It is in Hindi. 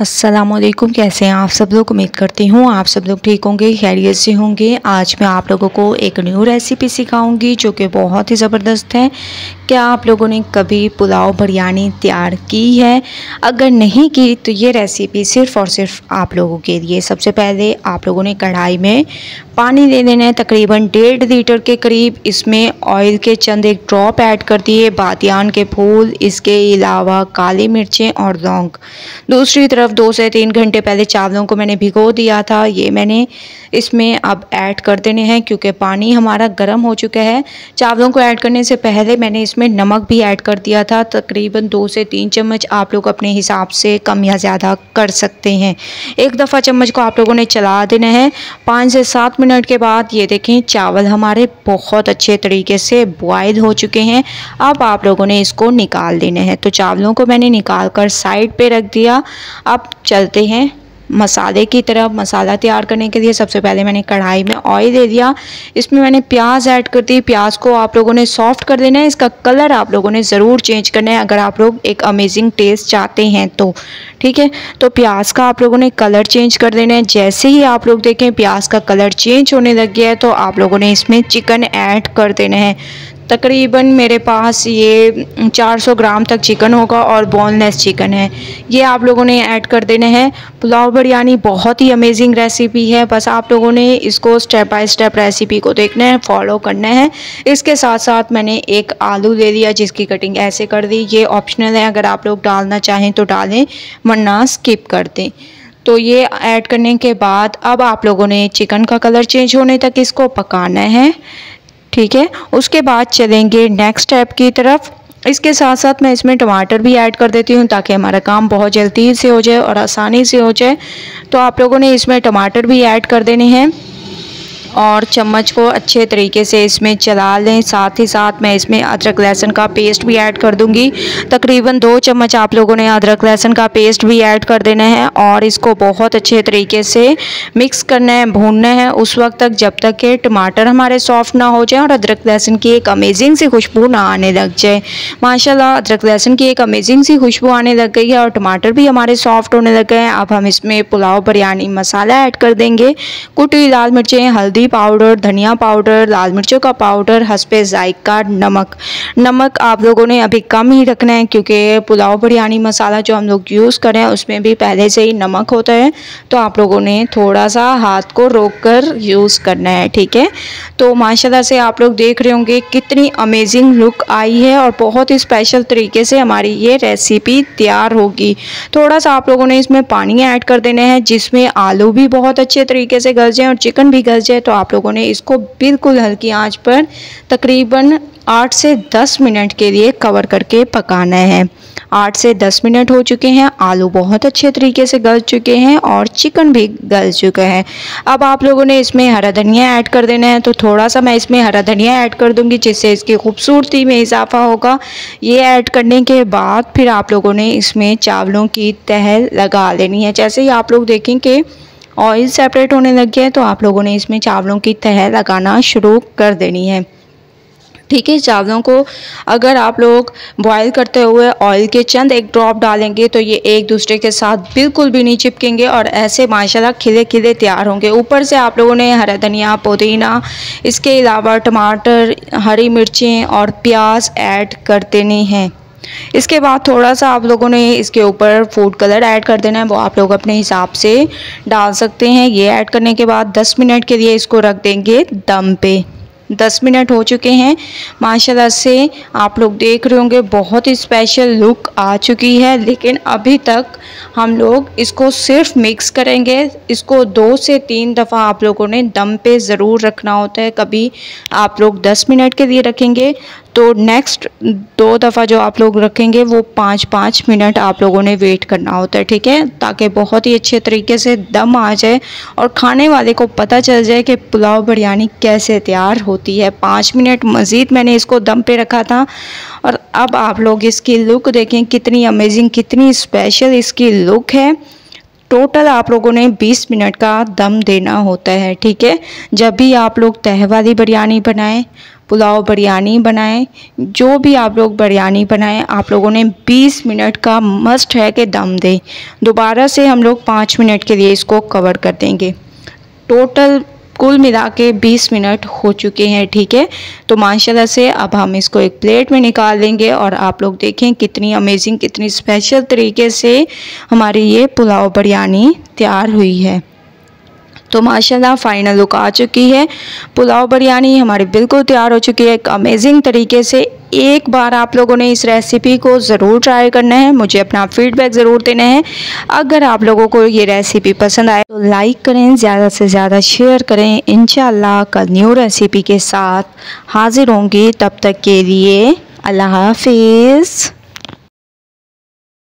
अस्सलामुअलैकुम। कैसे हैं आप सब लोग? उम्मीद करती हूँ आप सब लोग ठीक होंगे, खैरियत से होंगे। आज मैं आप लोगों को एक न्यू रेसिपी सिखाऊंगी जो कि बहुत ही ज़बरदस्त है। क्या आप लोगों ने कभी पुलाव बिरयानी तैयार की है? अगर नहीं की तो ये रेसिपी सिर्फ़ और सिर्फ आप लोगों के लिए। सबसे पहले आप लोगों ने कढ़ाई में पानी ले लेना है, तकरीबन 1.5 लीटर के करीब। इसमें ऑयल के चंद एक ड्रॉप ऐड कर दिए, बादियान के फूल, इसके अलावा काली मिर्चें और लौंग। दूसरी तरफ 2 से 3 घंटे पहले चावलों को मैंने भिगो दिया था, ये मैंने इसमें अब ऐड कर देने हैं क्योंकि पानी हमारा गर्म हो चुका है। चावलों को ऐड करने से पहले मैंने इसमें नमक भी ऐड कर दिया था, तकरीबन 2 से 3 चम्मच। आप लोग अपने हिसाब से कम या ज़्यादा कर सकते हैं। एक दफ़ा चम्मच को आप लोगों ने चला देना है। 5 से 7 मिनट के बाद ये देखें चावल हमारे बहुत अच्छे तरीके से बॉयल हो चुके हैं। अब आप लोगों ने इसको निकाल देना है। तो चावलों को मैंने निकाल कर साइड पे रख दिया। अब चलते हैं मसाले की तरफ। मसाला तैयार करने के लिए सबसे पहले मैंने कढ़ाई में ऑयल ले लिया, इसमें मैंने प्याज ऐड कर दी। प्याज को आप लोगों ने सॉफ्ट कर देना है, इसका कलर आप लोगों ने ज़रूर चेंज करना है अगर आप लोग एक अमेजिंग टेस्ट चाहते हैं तो। ठीक है, तो प्याज का आप लोगों ने कलर चेंज कर देना है। जैसे ही आप लोग देखें प्याज का कलर चेंज होने लग गया है तो आप लोगों ने इसमें चिकन ऐड कर देना है। तकरीबन मेरे पास ये 400 ग्राम तक चिकन होगा और बोनलेस चिकन है, ये आप लोगों ने ऐड कर देना है। पुलाव बिरयानी बहुत ही अमेजिंग रेसिपी है, बस आप लोगों ने इसको स्टेप बाय स्टेप रेसिपी को देखना है, फॉलो करना है। इसके साथ साथ मैंने एक आलू ले लिया जिसकी कटिंग ऐसे कर दी। ये ऑप्शनल है, अगर आप लोग डालना चाहें तो डालें वरना स्किप कर दें। तो ये ऐड करने के बाद अब आप लोगों ने चिकन का कलर चेंज होने तक इसको पकाना है। ठीक है, उसके बाद चलेंगे नेक्स्ट स्टेप की तरफ। इसके साथ साथ मैं इसमें टमाटर भी ऐड कर देती हूँ ताकि हमारा काम बहुत जल्दी से हो जाए और आसानी से हो जाए। तो आप लोगों ने इसमें टमाटर भी ऐड कर देने हैं और चम्मच को अच्छे तरीके से इसमें चला लें। साथ ही साथ मैं इसमें अदरक लहसुन का पेस्ट भी ऐड कर दूंगी। तकरीबन 2 चम्मच आप लोगों ने अदरक लहसुन का पेस्ट भी ऐड कर देना है और इसको बहुत अच्छे तरीके से मिक्स करना है, भूनना है उस वक्त तक जब तक कि टमाटर हमारे सॉफ्ट ना हो जाए और अदरक लहसुन की एक अमेजिंग सी खुशबू ना आने लग जाए। माशाल्लाह अदरक लहसुन की एक अमेजिंग सी खुशबू आने लग गई है और टमाटर भी हमारे सॉफ्ट होने लग गए हैं। अब हम इसमें पुलाव बिरयानी मसाला ऐड कर देंगे। कुटी लाल मिर्चें, हल्दी पाउडर, धनिया पाउडर, लाल मिर्चों का पाउडर, हस्बे जायका नमक आप लोगों ने अभी कम ही रखना है क्योंकि पुलाव बिरयानी मसाला जो हम लोग यूज़ करें उसमें भी पहले से ही नमक होता है, तो आप लोगों ने थोड़ा सा हाथ को रोक कर यूज़ करना है। ठीक है, तो माशाल्लाह से आप लोग देख रहे होंगे कितनी अमेजिंग लुक आई है और बहुत ही स्पेशल तरीके से हमारी ये रेसिपी तैयार होगी। थोड़ा सा आप लोगों ने इसमें पानी ऐड कर देना है जिसमें आलू भी बहुत अच्छे तरीके से गल जाए और चिकन भी गल जाए। तो आप लोगों ने इसको बिल्कुल हल्की आंच पर तकरीबन 8 से 10 मिनट के लिए कवर करके पकाना है। 8 से 10 मिनट हो चुके हैं, आलू बहुत अच्छे तरीके से गल चुके हैं और चिकन भी गल चुका है। अब आप लोगों ने इसमें हरा धनिया ऐड कर देना है, तो थोड़ा सा मैं इसमें हरा धनिया ऐड कर दूंगी जिससे इसकी खूबसूरती में इजाफा होगा। ये ऐड करने के बाद फिर आप लोगों ने इसमें चावलों की तह लगा लेनी है। जैसे ही आप लोग देखें कि ऑयल सेपरेट होने लग गया है तो आप लोगों ने इसमें चावलों की तह लगाना शुरू कर देनी है। ठीक है, चावलों को अगर आप लोग बॉईल करते हुए ऑयल के चंद एक ड्रॉप डालेंगे तो ये एक दूसरे के साथ बिल्कुल भी नहीं चिपकेंगे और ऐसे माशाल्लाह खिले खिले तैयार होंगे। ऊपर से आप लोगों ने हरा धनिया, पुदीना, इसके अलावा टमाटर, हरी मिर्चें और प्याज ऐड कर देने हैं। इसके बाद थोड़ा सा आप लोगों ने इसके ऊपर फूड कलर ऐड कर देना है, वो आप लोग अपने हिसाब से डाल सकते हैं। ये ऐड करने के बाद 10 मिनट के लिए इसको रख देंगे दम पे। 10 मिनट हो चुके हैं, माशाल्लाह से आप लोग देख रहे होंगे बहुत ही स्पेशल लुक आ चुकी है। लेकिन अभी तक हम लोग इसको सिर्फ मिक्स करेंगे। इसको 2 से 3 दफ़ा आप लोगों ने दम पे ज़रूर रखना होता है। कभी आप लोग 10 मिनट के लिए रखेंगे तो नेक्स्ट 2 दफ़ा जो आप लोग रखेंगे वो 5-5 मिनट आप लोगों ने वेट करना होता है। ठीक है, ताकि बहुत ही अच्छे तरीके से दम आ जाए और खाने वाले को पता चल जाए कि पुलाव बिरयानी कैसे तैयार होती है। 5 मिनट मज़ीद मैंने इसको दम पे रखा था और अब आप लोग इसकी लुक देखें कितनी अमेजिंग, कितनी स्पेशल इसकी लुक है। टोटल आप लोगों ने 20 मिनट का दम देना होता है, ठीक है। जब भी आप लोग तह वाली बिरयानी बनाएं, पुलाव बिरयानी बनाएं, जो भी आप लोग बिरयानी बनाएं, आप लोगों ने 20 मिनट का मस्ट है कि दम दें। दोबारा से हम लोग 5 मिनट के लिए इसको कवर कर देंगे। टोटल कुल मिला के 20 मिनट हो चुके हैं, ठीक है। तो माशाल्लाह से अब हम इसको एक प्लेट में निकाल लेंगे और आप लोग देखें कितनी अमेजिंग, कितनी स्पेशल तरीके से हमारी ये पुलाव बिरयानी तैयार हुई है। तो माशाल्लाह फाइनल लुक आ चुकी है। पुलाव बिरयानी हमारी बिल्कुल तैयार हो चुकी है एक अमेजिंग तरीके से। एक बार आप लोगों ने इस रेसिपी को ज़रूर ट्राई करना है, मुझे अपना फीडबैक ज़रूर देना है। अगर आप लोगों को ये रेसिपी पसंद आए तो लाइक करें, ज़्यादा से ज़्यादा शेयर करें। इंशाअल्लाह कल न्यू रेसिपी के साथ हाजिर होंगी, तब तक के लिए अल्लाह हाफिज़।